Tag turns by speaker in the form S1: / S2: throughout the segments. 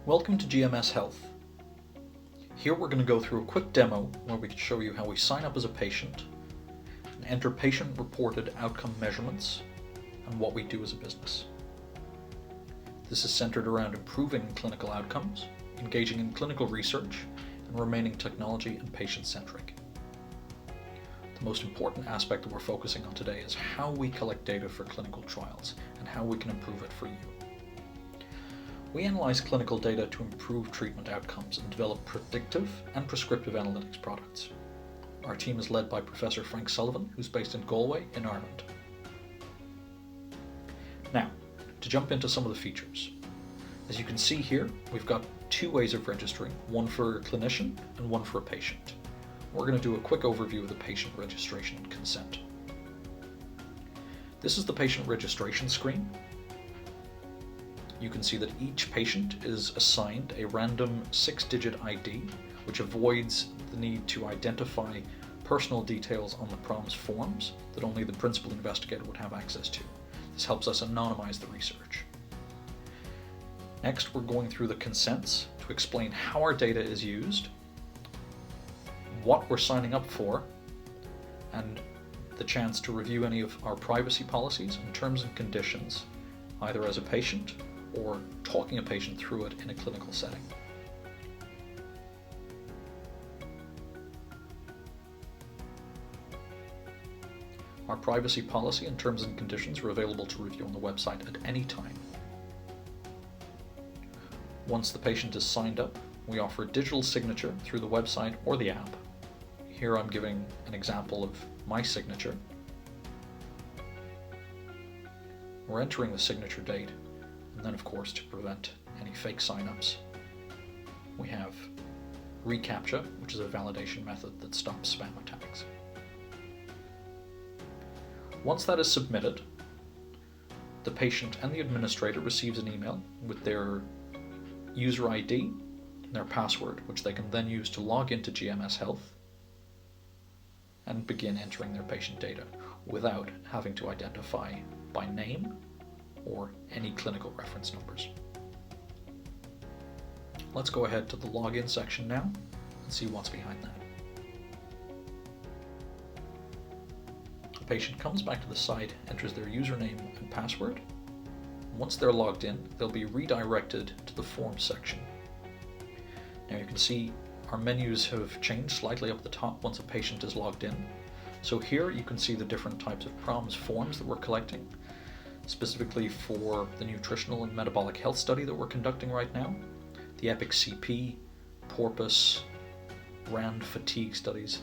S1: Welcome to GMS Health. Here we're going to go through a quick demo where we can show you how we sign up as a patient, and enter patient-reported outcome measurements, and what we do as a business. This is centered around improving clinical outcomes, engaging in clinical research, and remaining technology and patient-centric. The most important aspect that we're focusing on today is how we collect data for clinical trials and how we can improve it for you. We analyze clinical data to improve treatment outcomes and develop predictive and prescriptive analytics products. Our team is led by Professor Frank Sullivan, who's based in Galway in Ireland. Now, to jump into some of the features. As you can see here, we've got two ways of registering, one for a clinician and one for a patient. We're going to do a quick overview of the patient registration and consent. This is the patient registration screen. You can see that each patient is assigned a random 6-digit ID, which avoids the need to identify personal details on the PROMS forms that only the principal investigator would have access to. This helps us anonymize the research. Next, we're going through the consents to explain how our data is used, what we're signing up for, and the chance to review any of our privacy policies and terms and conditions, either as a patient or talking a patient through it in a clinical setting. Our privacy policy and terms and conditions are available to review on the website at any time. Once the patient is signed up, we offer a digital signature through the website or the app. Here I'm giving an example of my signature. We're entering the signature date, and then of course, to prevent any fake signups, we have reCAPTCHA, which is a validation method that stops spam attacks. Once that is submitted, the patient and the administrator receives an email with their user ID and their password, which they can then use to log into GMS Health and begin entering their patient data without having to identify by name or any clinical reference numbers. Let's go ahead to the login section now and see what's behind that. The patient comes back to the site, enters their username and password. Once they're logged in, they'll be redirected to the forms section. Now you can see our menus have changed slightly up the top once a patient is logged in. So here you can see the different types of PROMS forms that we're collecting, specifically for the nutritional and metabolic health study that we're conducting right now, the EPIC-CP, PORPOISE, RAND fatigue studies.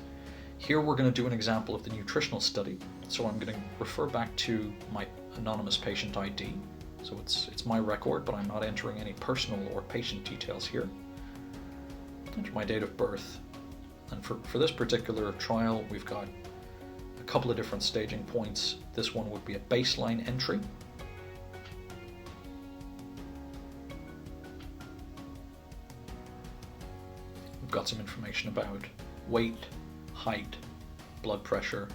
S1: Here we're going to do an example of the nutritional study, so I'm going to refer back to my anonymous patient ID. So it's my record, but I'm not entering any personal or patient details here. Enter my date of birth. And for this particular trial, we've got a couple of different staging points. This one would be a baseline entry. We've got some information about weight, height, blood pressure,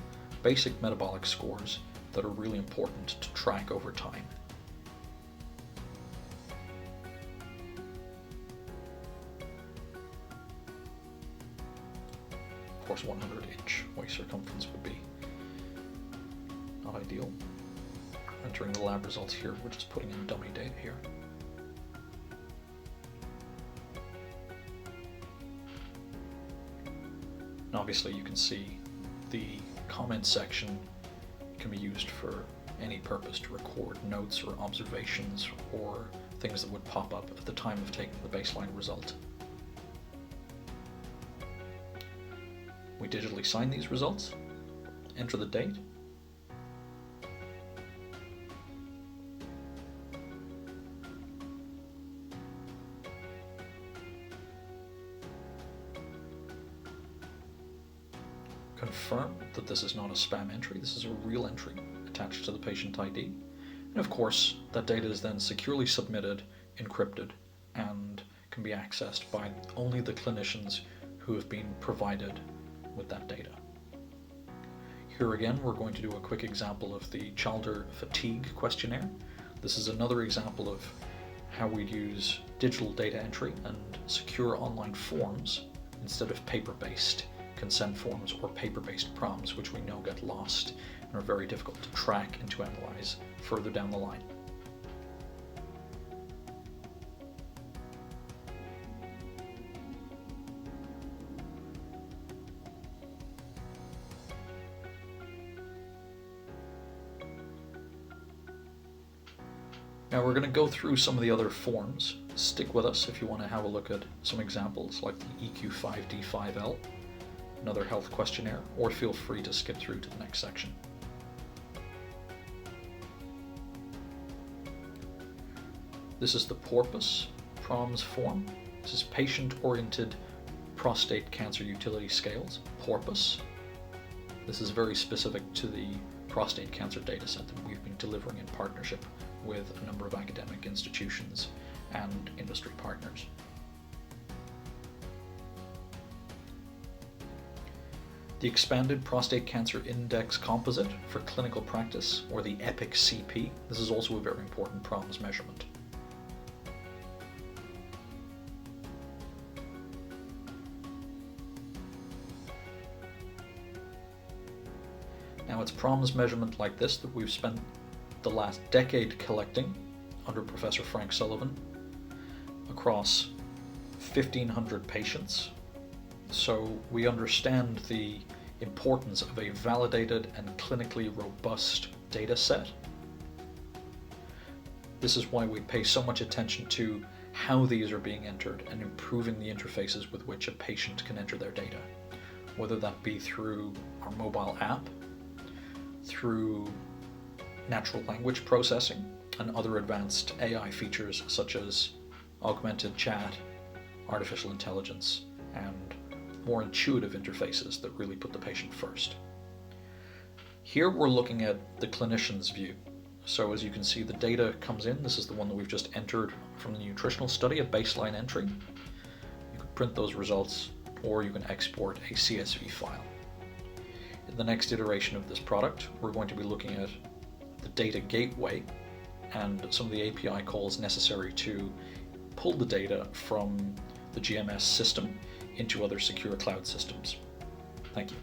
S1: basic metabolic scores that are really important to track over time. Of course, 100-inch waist circumference would be not ideal. Entering the lab results here, we're just putting in dummy data here. And obviously you can see the comment section can be used for any purpose to record notes or observations or things that would pop up at the time of taking the baseline result. We digitally sign these results, enter the date, confirm that this is not a spam entry, this is a real entry attached to the patient ID, and of course that data is then securely submitted, encrypted, and can be accessed by only the clinicians who have been provided with that data. Here again, we're going to do a quick example of the Chalder fatigue questionnaire. This is another example of how we'd use digital data entry and secure online forms instead of paper-based consent forms or paper-based prompts, which we know get lost and are very difficult to track and to analyze further down the line. Now we're going to go through some of the other forms. Stick with us if you want to have a look at some examples like the EQ5D5L, another health questionnaire, or feel free to skip through to the next section. This is the PORPUS PROMS form. This is Patient-Oriented Prostate Cancer Utility Scales, PORPUS. This is very specific to the prostate cancer dataset that we've been delivering in partnership with a number of academic institutions and industry partners. The Expanded Prostate Cancer Index Composite for Clinical Practice, or the EPIC-CP. This is also a very important PROMS measurement. Now it's PROMS measurement like this that we've spent the last decade collecting under Professor Frank Sullivan across 1,500 patients. So we understand the importance of a validated and clinically robust data set. This is why we pay so much attention to how these are being entered and improving the interfaces with which a patient can enter their data, whether that be through our mobile app, through natural language processing, and other advanced AI features such as augmented chat, artificial intelligence, and more intuitive interfaces that really put the patient first. Here we're looking at the clinician's view. So as you can see, the data comes in. This is the one that we've just entered from the nutritional study, a baseline entry. You can print those results, or you can export a CSV file. In the next iteration of this product, we're going to be looking at the data gateway and some of the API calls necessary to pull the data from the GMS system into other secure cloud systems. Thank you.